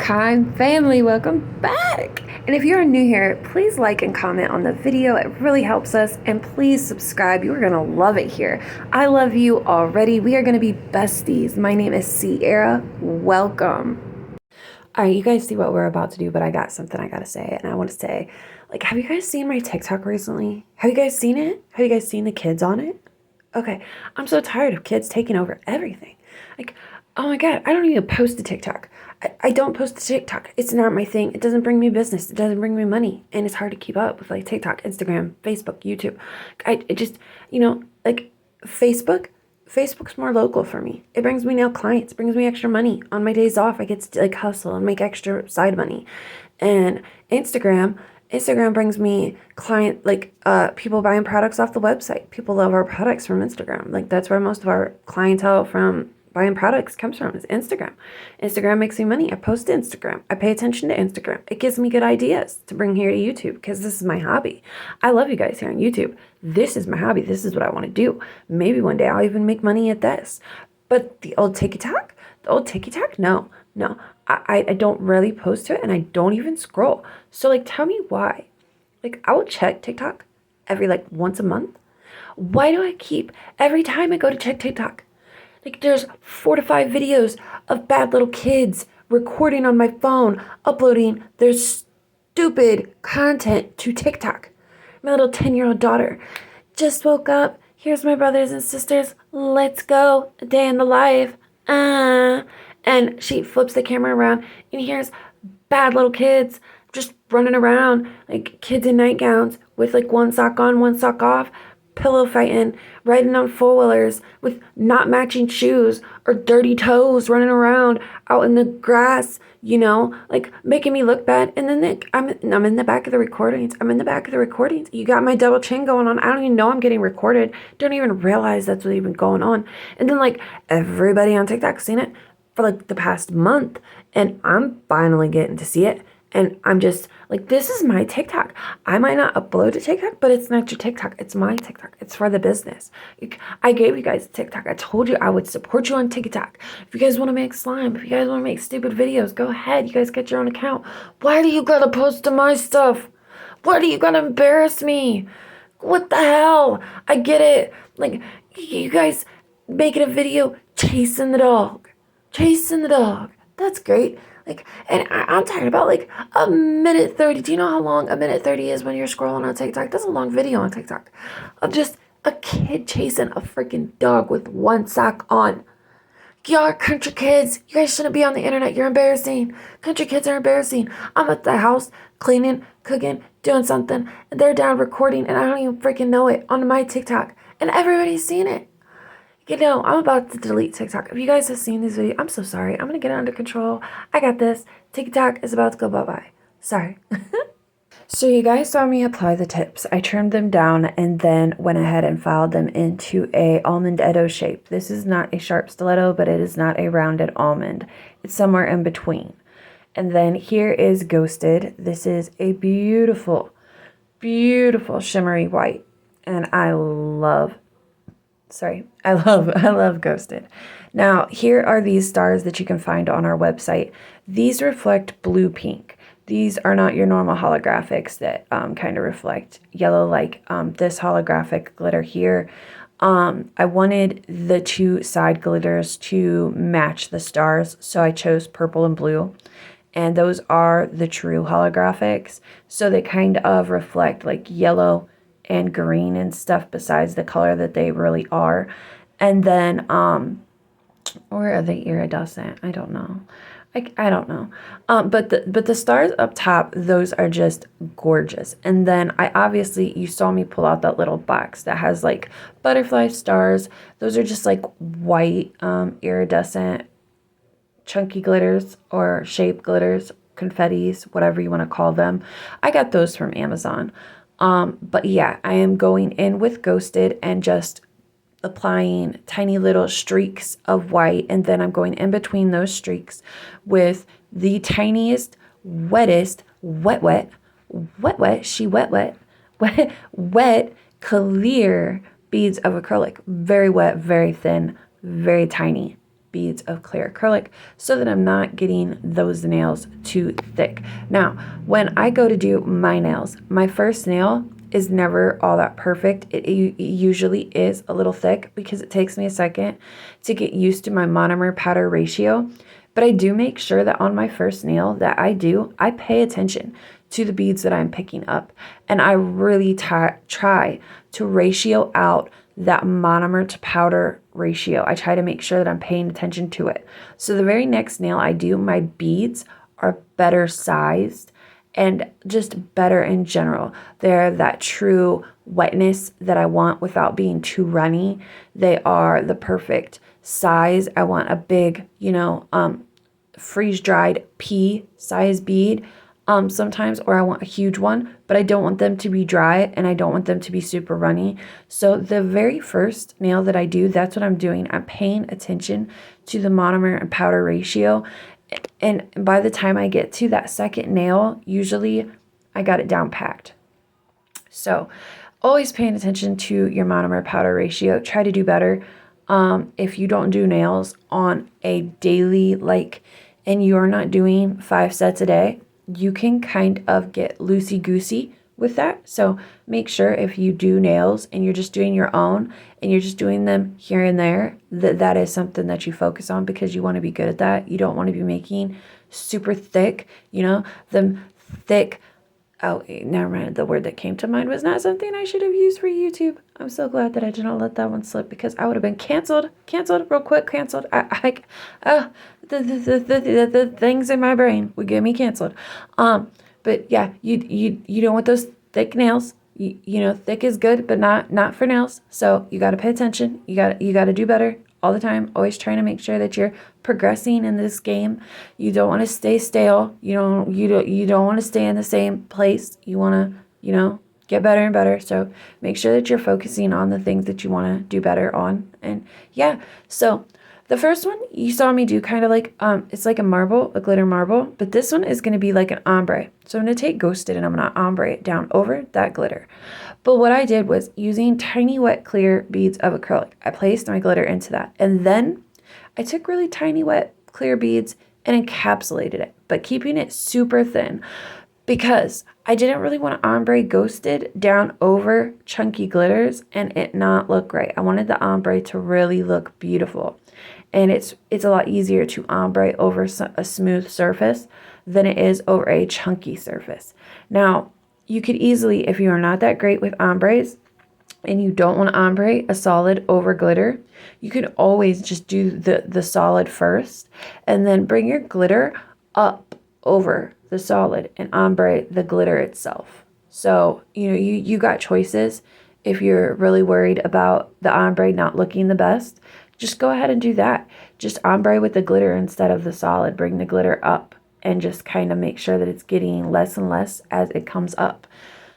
kind family, welcome back. And if you're new here, please like and comment on the video. It really helps us. And please subscribe. You're gonna love it here. I love you already. We are gonna be besties. My name is Sierra. Welcome. All right, you guys see what we're about to do, but I got something I gotta say. And I want to say, like, have you guys seen my TikTok recently? Have you guys seen it? Have you guys seen the kids on it? Okay, I'm so tired of kids taking over everything. Like, oh my God, I don't even post to TikTok. I don't post to TikTok. It's not my thing. It doesn't bring me business. It doesn't bring me money. And it's hard to keep up with like TikTok, Instagram, Facebook, YouTube. It just, like Facebook's more local for me. It brings me now clients, brings me extra money. On my days off, I get to like hustle and make extra side money. And Instagram brings me people buying products off the website. People love our products from Instagram. Like that's where most of our clientele from buying products comes from, is Instagram. Instagram makes me money. I post to Instagram. I pay attention to Instagram. It gives me good ideas to bring here to YouTube because this is my hobby. I love you guys here on YouTube. This is my hobby. This is what I want to do. Maybe one day I'll even make money at this. But the old TikTok, no. I don't really post to it and I don't even scroll. So like tell me why. Like I will check TikTok every like once a month. Why do I keep every time I go to check TikTok? Like there's 4 to 5 videos of bad little kids recording on my phone, uploading their stupid content to TikTok. My little 10-year-old daughter just woke up. Here's my brothers and sisters. Let's go. A day in the life. And she flips the camera around and here's bad little kids just running around like kids in nightgowns with like one sock on, one sock off, pillow fighting, riding on four-wheelers with not matching shoes or dirty toes, running around out in the grass, like making me look bad. And then I'm in the back of the recordings. You got my double chin going on. I don't even know I'm getting recorded. Don't even realize that's what's even going on. And then like everybody on TikTok's seen it for like the past month, and I'm finally getting to see it. And I'm just like, this is my TikTok. I might not upload to TikTok, but it's not your TikTok. It's my TikTok. It's for the business. I gave you guys TikTok. I told you I would support you on TikTok. If you guys want to make slime, if you guys want to make stupid videos, go ahead. You guys get your own account. Why do you gotta post to my stuff? Why do you gotta embarrass me? What the hell? I get it. Like, you guys making a video chasing the dog. That's great. Like, and I'm talking about like a minute 30. Do you know how long a minute 30 is when you're scrolling on TikTok? That's a long video on TikTok of just a kid chasing a freaking dog with one sock on. Y'all are country kids. You guys shouldn't be on the internet. You're embarrassing. Country kids are embarrassing. I'm at the house cleaning, cooking, doing something, and they're down recording, and I don't even freaking know it on my TikTok, and everybody's seeing it. I'm about to delete TikTok. If you guys have seen this video, I'm so sorry. I'm going to get it under control. I got this. TikTok is about to go bye-bye. Sorry. So you guys saw me apply the tips. I trimmed them down and then went ahead and filed them into a almond Edo shape. This is not a sharp stiletto, but it is not a rounded almond. It's somewhere in between. And then here is Ghosted. This is a beautiful, beautiful shimmery white. And I love Ghosted. Now, here are these stars that you can find on our website. These reflect blue pink. These are not your normal holographics that kind of reflect yellow like this holographic glitter here. I wanted the 2 side glitters to match the stars, so I chose purple and blue. And those are the true holographics. So they kind of reflect like yellow and green and stuff besides the color that they really are. And then or are they iridescent? I don't know. I don't know. But the stars up top, those are just gorgeous. And then you saw me pull out that little box that has like butterfly stars. Those are just like white iridescent chunky glitters or shape glitters, confettis, whatever you want to call them. I got those from Amazon. But yeah, I am going in with Ghosted and just applying tiny little streaks of white. And then I'm going in between those streaks with the tiniest, wettest, wet, clear beads of acrylic. Very wet, very thin, very tiny. beads of clear acrylic so that I'm not getting those nails too thick. Now, when I go to do my nails, my first nail is never all that perfect. It usually is a little thick because it takes me a second to get used to my monomer powder ratio. But I do make sure that on my first nail that I pay attention to the beads that I'm picking up. And I really try to ratio out that monomer to powder ratio. I try to make sure that I'm paying attention to it. So the very next nail I do, my beads are better sized and just better in general. They're that true wetness that I want without being too runny. They are the perfect size. I want a big, freeze-dried pea size bead sometimes, or I want a huge one, but I don't want them to be dry and I don't want them to be super runny. So the very first nail that I do, that's what I'm doing. I'm paying attention to the monomer and powder ratio. And by the time I get to that second nail, usually I got it down packed. So always paying attention to your monomer powder ratio. Try to do better. If you don't do nails on a daily, and you're not doing 5 sets a day, you can kind of get loosey-goosey with that. So make sure if you do nails and you're just doing your own and you're just doing them here and there, that is something that you focus on because you want to be good at that. You don't want to be making super thick, them thick. Oh, never mind. The word that came to mind was not something I should have used for YouTube. I'm so glad that I did not let that one slip because I would have been canceled real quick, canceled. The things in my brain would get me canceled. But yeah, you don't want those thick nails. Thick is good, but not for nails. So you got to pay attention. You got to do better all the time. Always trying to make sure that you're progressing in this game. You don't want to stay stale. You don't want to stay in the same place. You want to, get better and better. So make sure that you're focusing on the things that you want to do better on. And yeah, so the first one you saw me do kind of like, it's like a glitter marble, but this one is going to be like an ombre. So I'm going to take Ghosted and I'm going to ombre it down over that glitter. But what I did was using tiny wet clear beads of acrylic, I placed my glitter into that. And then I took really tiny wet clear beads and encapsulated it, but keeping it super thin because I didn't really want to ombre Ghosted down over chunky glitters and it not look great. I wanted the ombre to really look beautiful. And it's a lot easier to ombre over a smooth surface than it is over a chunky surface. Now, you could easily, if you are not that great with ombres and you don't want to ombre a solid over glitter, you could always just do the solid first and then bring your glitter up over the solid and ombre the glitter itself. So, you got choices. If you're really worried about the ombre not looking the best, just go ahead and do that. Just ombre with the glitter instead of the solid. Bring the glitter up and just kind of make sure that it's getting less and less as it comes up.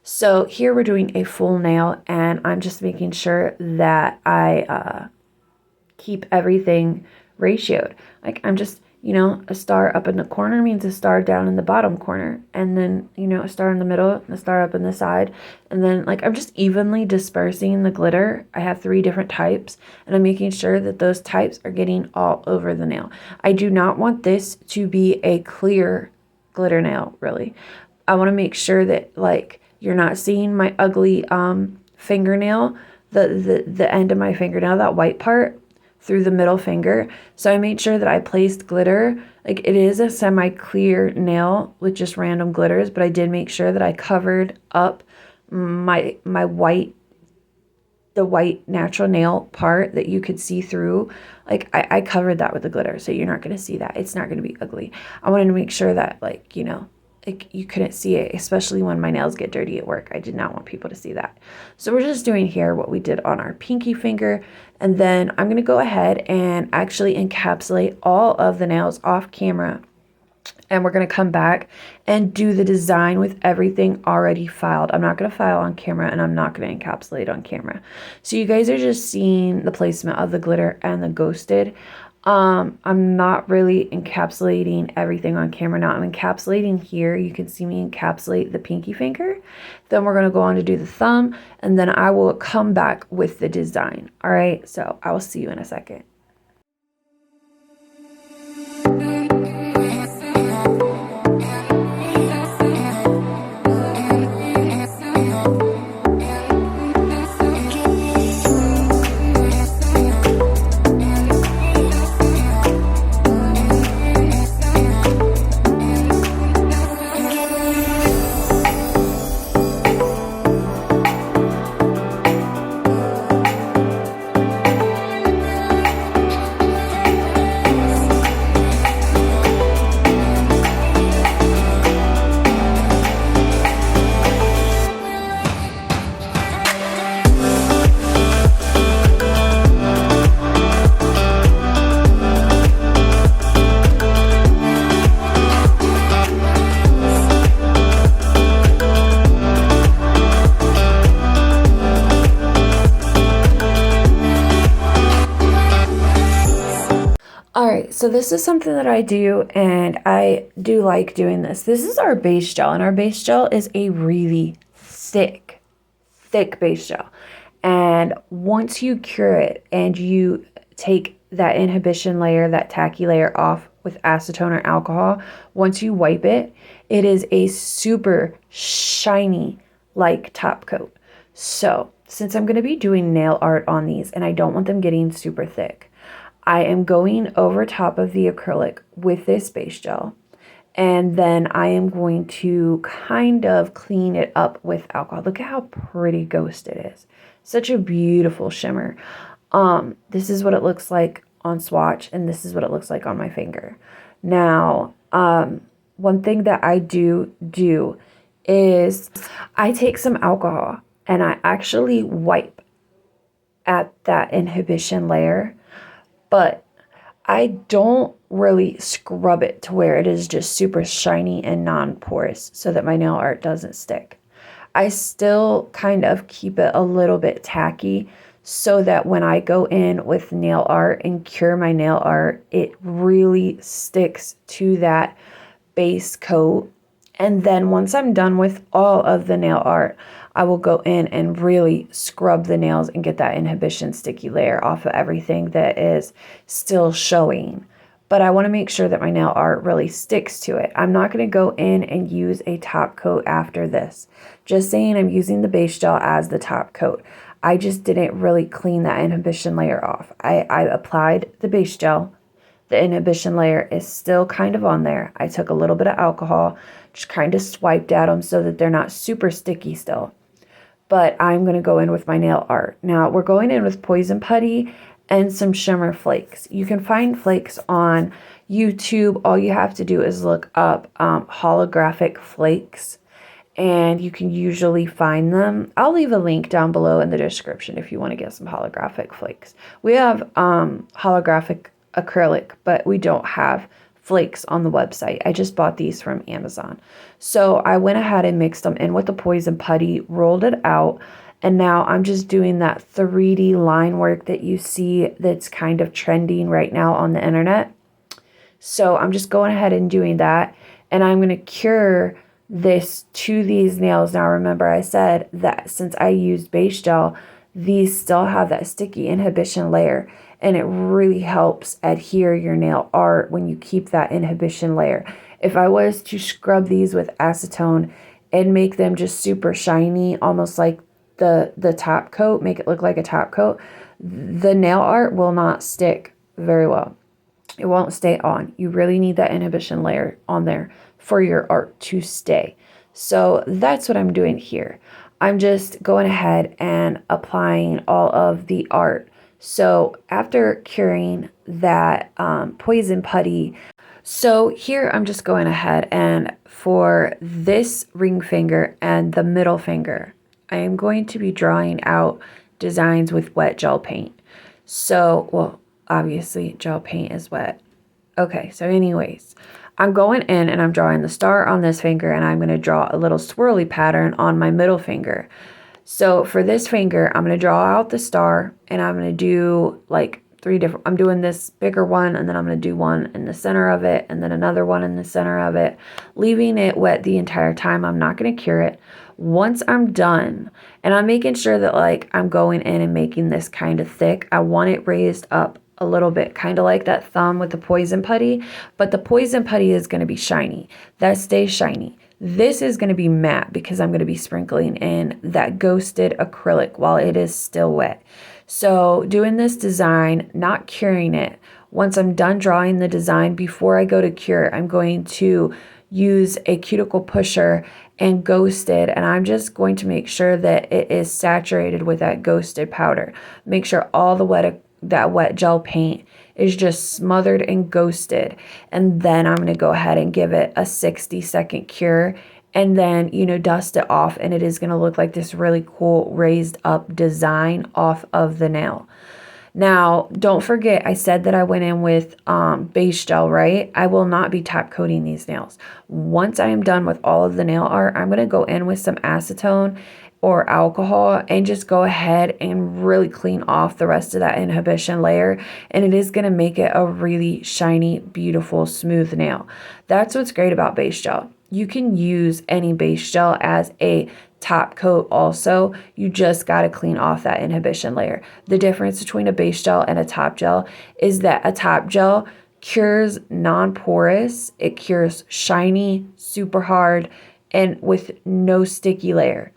So here we're doing a full nail and I'm just making sure that I keep everything ratioed. Like I'm just, a star up in the corner means a star down in the bottom corner. And then, a star in the middle and a star up in the side. And then I'm just evenly dispersing the glitter. I have 3 different types and I'm making sure that those types are getting all over the nail. I do not want this to be a clear glitter nail, really. I want to make sure that you're not seeing my ugly fingernail, the end of my fingernail, that white part, through the middle finger. So I made sure that I placed glitter. It is a semi-clear nail with just random glitters, but I did make sure that I covered up my white, the white natural nail part that you could see through. I covered that with the glitter, so you're not going to see that. It's not going to be ugly. I wanted to make sure that you couldn't see it, especially when my nails get dirty at work. I did not want people to see that. So we're just doing here what we did on our pinky finger. And then I'm going to go ahead and actually encapsulate all of the nails off camera. And we're going to come back and do the design with everything already filed. I'm not going to file on camera and I'm not going to encapsulate on camera. So you guys are just seeing the placement of the glitter and the Ghosted. I'm not really encapsulating everything on camera now. I'm encapsulating here. You can see me encapsulate the pinky finger. Then we're going to go on to do the thumb, and then I will come back with the design. All right, so I will see you in a second. So this is something that I do, and I do like doing this. This is our base gel, and our base gel is a really thick base gel. And once you cure it and you take that inhibition layer, that tacky layer off with acetone or alcohol, once you wipe it, it is a super shiny like top coat. So since I'm going to be doing nail art on these and I don't want them getting super thick, I am going over top of the acrylic with this base gel, and then I am going to kind of clean it up with alcohol. Look at how pretty Ghost it is. Such a beautiful shimmer. This is what it looks like on swatch, and this is what it looks like on my finger. Now, one thing that I do is I take some alcohol and I actually wipe at that inhibition layer, but I don't really scrub it to where it is just super shiny and non-porous so that my nail art doesn't stick. I still kind of keep it a little bit tacky so that when I go in with nail art and cure my nail art, it really sticks to that base coat. And then once I'm done with all of the nail art, I will go in and really scrub the nails and get that inhibition sticky layer off of everything that is still showing. But I want to make sure that my nail art really sticks to it. I'm not going to go in and use a top coat after this. Just saying, I'm using the base gel as the top coat. I just didn't really clean that inhibition layer off. I applied the base gel. The inhibition layer is still kind of on there. I took a little bit of alcohol, just kind of swiped at them so that they're not super sticky still. But I'm going to go in with my nail art. Now, we're going in with Poison Putty and some shimmer flakes. You can find flakes on YouTube. All you have to do is look up holographic flakes, and you can usually find them. I'll leave a link down below in the description if you want to get some holographic flakes. We have holographic acrylic, but we don't have flakes on the website. I just bought these from Amazon. So I went ahead and mixed them in with the Poison Putty, rolled it out, and now I'm just doing that 3D line work that you see that's kind of trending right now on the internet. So I'm just going ahead and doing that, and I'm going to cure this to these nails. Now remember, I said that since I used base gel, these still have that sticky inhibition layer, and it really helps adhere your nail art when you keep that inhibition layer. If I was to scrub these with acetone and make them just super shiny, almost like the top coat, make it look like a top coat, the nail art will not stick very well. It won't stay on. You really need that inhibition layer on there for your art to stay. So that's what I'm doing here. I'm just going ahead and applying all of the art. So after curing that Poison Putty, so here I'm just going ahead, and for this ring finger and the middle finger, I am going to be drawing out designs with wet gel paint. So, well, obviously gel paint is wet. Okay, so anyways, I'm going in and I'm drawing the star on this finger, and I'm going to draw a little swirly pattern on my middle finger. So for this finger, I'm going to draw out the star, and I'm going to do like I'm doing this bigger one, and then I'm going to do one in the center of it, and then another one in the center of it, leaving it wet the entire time. I'm not going to cure it. Once I'm done, and I'm making sure that like I'm going in and making this kind of thick, I want it raised up a little bit, kind of like that thumb with the Poison Putty, but the Poison Putty is going to be shiny. That stays shiny. This is going to be matte because I'm going to be sprinkling in that ghosted acrylic while it is still wet. So doing this design, not curing it. Once I'm done drawing the design, before I go to cure, I'm going to use a cuticle pusher and ghosted, and I'm just going to make sure that it is saturated with that ghosted powder. Make sure all the that wet gel paint is just smothered and ghosted, and then I'm going to go ahead and give it a 60-second cure, and then, you know, dust it off, and it is going to look like this really cool raised up design off of the nail. Now, don't forget, I said that I went in with base gel, right? I will not be top coating these nails. Once I am done with all of the nail art, I'm going to go in with some acetone or alcohol and just go ahead and really clean off the rest of that inhibition layer, and it is going to make it a really shiny, beautiful, smooth nail. That's what's great about base gel. You can use any base gel as a top coat also. You just got to clean off that inhibition layer. The difference between a base gel and a top gel is that a top gel cures non-porous, it cures shiny, super hard, and with no sticky layer.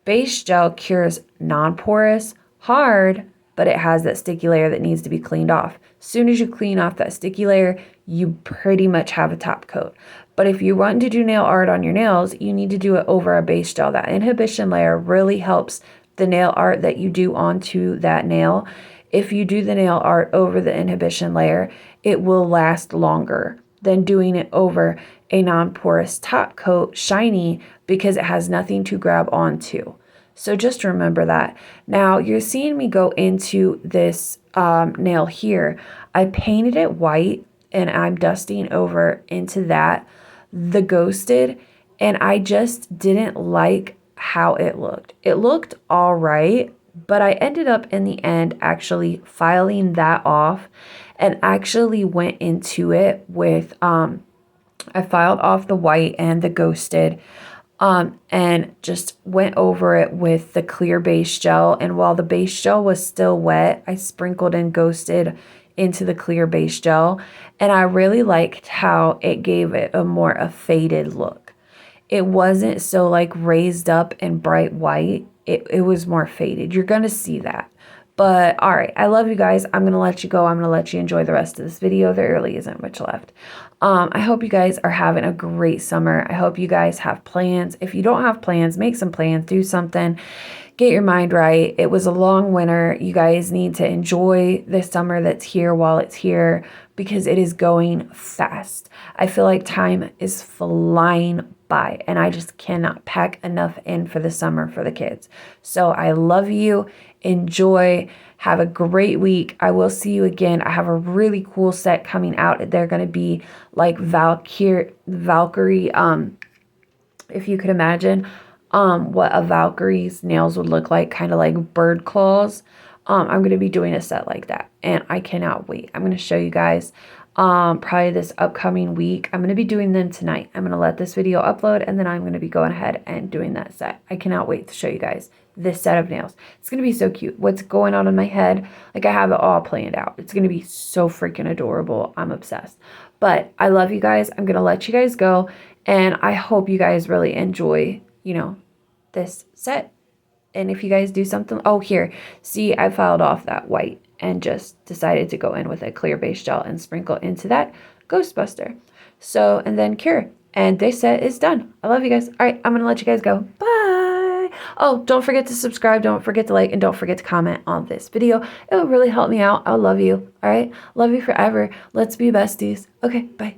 Base gel cures non-porous, hard, but it has that sticky layer that needs to be cleaned off. As soon as you clean off that sticky layer, you pretty much have a top coat. But if you want to do nail art on your nails, you need to do it over a base gel. That inhibition layer really helps the nail art that you do onto that nail. If you do the nail art over the inhibition layer, it will last longer than doing it over a non-porous top coat, shiny, because it has nothing to grab onto. So just remember that. Now you're seeing me go into this nail here. I painted it white and I'm dusting over into that, the ghosted, and I just didn't like how it looked. It looked all right, but I ended up in the end actually filing that off and actually went into it with, I filed off the white and the ghosted, and just went over it with the clear base gel. And while the base gel was still wet, I sprinkled in ghosted into the clear base gel. And I really liked how it gave it a faded look. It wasn't so like raised up and bright white. It was more faded. You're going to see that. But all right, I love you guys. I'm going to let you go. I'm going to let you enjoy the rest of this video. There really isn't much left. I hope you guys are having a great summer. I hope you guys have plans. If you don't have plans, make some plans, do something, get your mind right. It was a long winter. You guys need to enjoy the summer that's here while it's here because it is going fast. I feel like time is flying by and I just cannot pack enough in for the summer for the kids. So I love you. Enjoy. Have a great week. I will see you again. I have a really cool set coming out. They're going to be like Valkyrie, if you could imagine what a Valkyrie's nails would look like, kind of like bird claws. I'm going to be doing a set like that and I cannot wait. I'm going to show you guys probably this upcoming week. I'm going to be doing them tonight. I'm going to let this video upload and then I'm going to be going ahead and doing that set. I cannot wait to show you guys this set of nails. It's going to be so cute. What's going on in my head, like I have it all planned out. It's going to be so freaking adorable. I'm obsessed. But I love you guys. I'm going to let you guys go and I hope you guys really enjoy, this set. And if you guys do something, oh, here, see, I filed off that white and just decided to go in with a clear base gel and sprinkle into that Ghostbuster. So, and then cure. And this set is done. I love you guys. All right, I'm going to let you guys go. Bye. Oh, don't forget to subscribe. Don't forget to like, and don't forget to comment on this video. It will really help me out. I love you. All right. Love you forever. Let's be besties. Okay, bye.